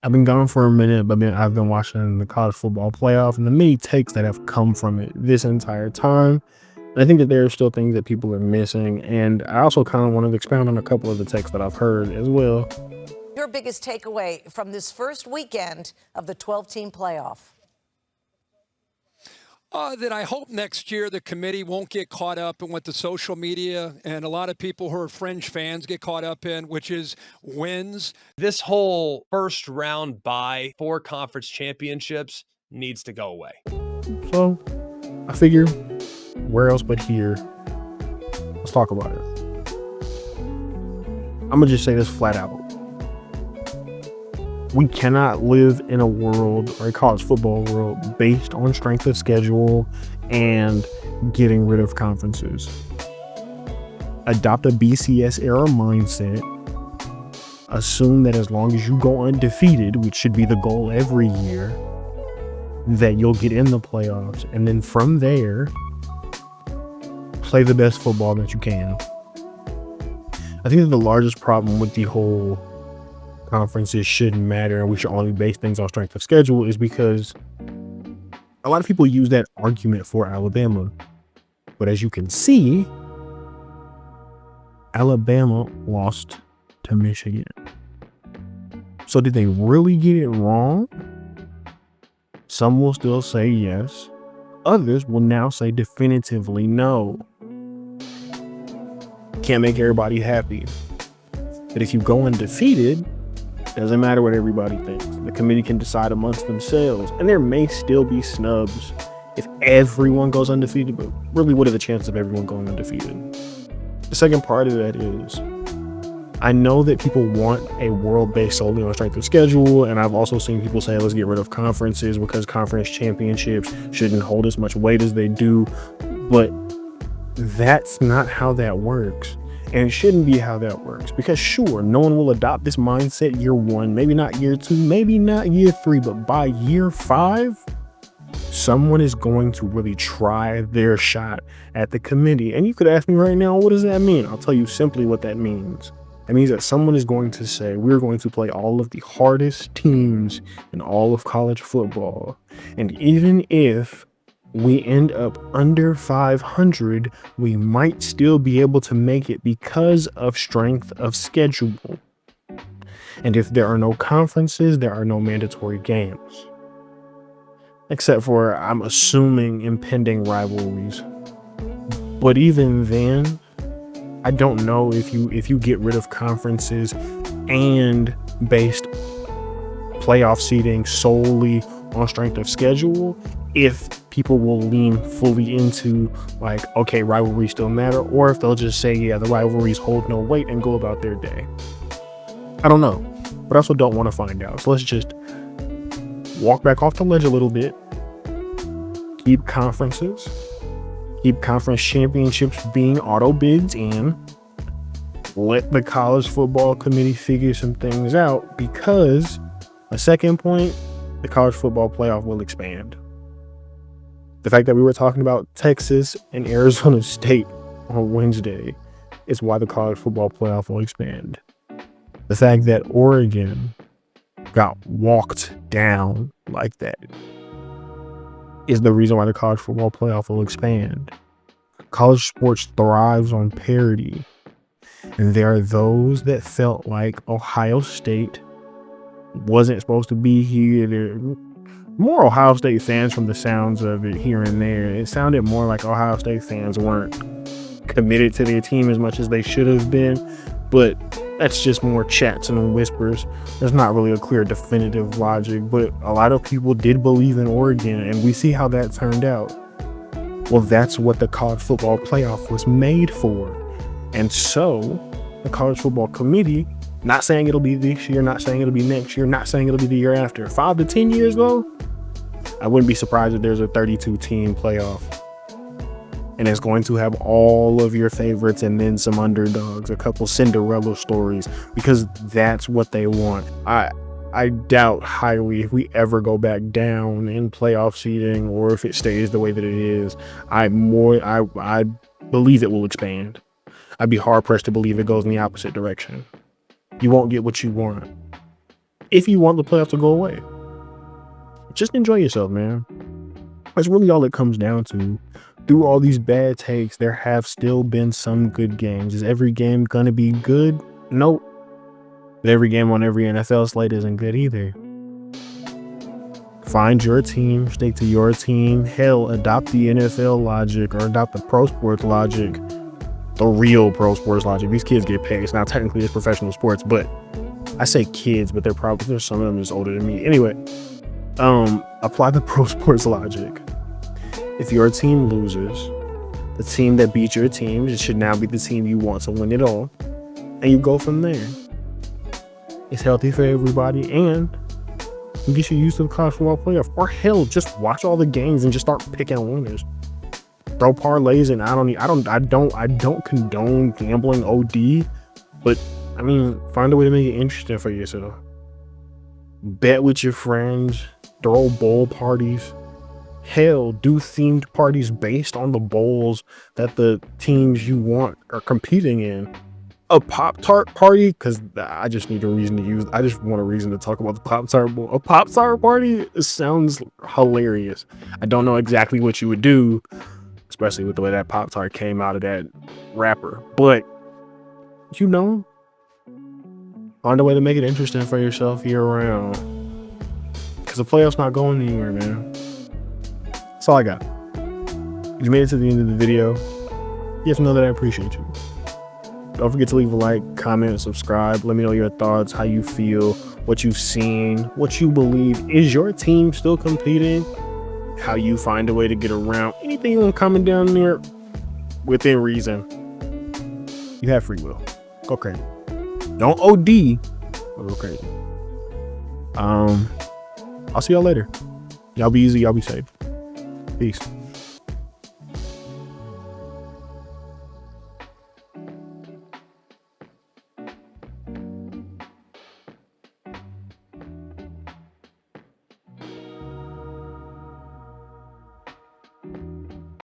I've been gone for a minute, but I've been watching the college football playoff and the many takes that have come from it this entire time. And I think that there are still things that people are missing. And I also kind of want to expound on a couple of the takes that I've heard as well. Your biggest takeaway from this first weekend of the 12-team playoff? That I hope next year the committee won't get caught up in what the social media and a lot of people who are fringe fans get caught up in, which is wins. This whole first round bye for conference championships needs to go away. So I figure, where else but here? Let's talk about it. I'm going to just say this flat out. We cannot live in a world, or a college football world, based on strength of schedule and getting rid of conferences. Adopt a BCS era mindset. Assume that as long as you go undefeated, which should be the goal every year, that you'll get in the playoffs. And then from there, play the best football that you can. I think that the largest problem with the whole conferences shouldn't matter and we should only base things on strength of schedule is because a lot of people use that argument for Alabama. But as you can see, Alabama lost to Michigan. So did they really get it wrong? Some will still say yes. Others will now say definitively no. Can't make everybody happy. But if you go undefeated, doesn't matter what everybody thinks. The committee can decide amongst themselves. And there may still be snubs if everyone goes undefeated, but really, what are the chances of everyone going undefeated? The second part of that is, I know that people want a world based solely on strength of schedule, and I've also seen people say, let's get rid of conferences because conference championships shouldn't hold as much weight as they do. But that's not how that works. And it shouldn't be how that works, because sure, no one will adopt this mindset year one, maybe not year two, maybe not year three, but by year 5, someone is going to really try their shot at the committee. And you could ask me right now, what does that mean? I'll tell you simply what that means. It means that someone is going to say, we're going to play all of the hardest teams in all of college football. And even if we end up under 500, we might still be able to make it because of strength of schedule. And if there are no conferences, there are no mandatory games. Except for, I'm assuming, impending rivalries. But even then, I don't know if you get rid of conferences and based playoff seeding solely on strength of schedule, if people will lean fully into like, okay, rivalries still matter, or if they'll just say, yeah, the rivalries hold no weight and go about their day. I don't know, but I also don't want to find out. So let's just walk back off the ledge a little bit. Keep conferences. Keep conference championships being auto bids in. Let the college football committee figure some things out, because a second point, the college football playoff will expand. The fact that we were talking about Texas and Arizona State on Wednesday is why the college football playoff will expand. The fact that Oregon got walked down like that is the reason why the college football playoff will expand. College sports thrives on parity. And there are those that felt like Ohio State wasn't supposed to be here. There are more Ohio State fans from the sounds of it here and there. It sounded more like Ohio State fans weren't committed to their team as much as they should have been. But that's just more chats and whispers. There's not really a clear definitive logic, but a lot of people did believe in Oregon, and we see how that turned out. Well, that's what the college football playoff was made for. And so the college football committee, not saying it'll be this year, not saying it'll be next year, not saying it'll be the year after, 5 to 10 years though, I wouldn't be surprised if there's a 32 team playoff. And it's going to have all of your favorites and then some underdogs, a couple Cinderella stories, because that's what they want. I doubt highly if we ever go back down in playoff seeding, or if it stays the way that it is. I believe it will expand. I'd be hard pressed to believe it goes in the opposite direction. You won't get what you want. if you want the playoffs to go away. Just enjoy yourself, man. That's really all it comes down to. Through all these bad takes, there have still been some good games. Is every game gonna be good? Nope. But every game on every NFL slate isn't good either. Find your team, stick to your team. Hell, adopt the NFL logic or adopt the pro sports logic. The real pro sports logic. These kids get paid. Now, technically, it's professional sports, but I say kids, but there's some of them that's older than me. Anyway, apply the pro sports logic. If your team loses, the team that beat your team, it should now be the team you want to win it all. And you go from there. It's healthy for everybody, and it gets you used to the college football playoff. Or hell, just watch all the games and just start picking winners. Throw parlays, and I don't condone gambling OD, but I mean, find a way to make it interesting for yourself. Bet with your friends, throw bowl parties. Hell, do themed parties based on the bowls that the teams you want are competing in. A Pop-Tart party, because I just need a reason to use. I just want a reason to talk about the Pop-Tart bowl. A Pop-Tart party sounds hilarious. I don't know exactly what you would do, especially with the way that Pop-Tart came out of that wrapper. But you know, find a way to make it interesting for yourself year round. Because the playoffs not going anywhere, man. That's all I got. You made it to the end of the video. You have to know that I appreciate you. Don't forget to leave a like, comment, subscribe. Let me know your thoughts, how you feel, what you've seen, what you believe. Is your team still competing? How you find a way to get around. Anything you want to comment down there within reason. You have free will. Go crazy. Don't OD, but go crazy. I'll see y'all later. Y'all be easy. Y'all be safe. Peace.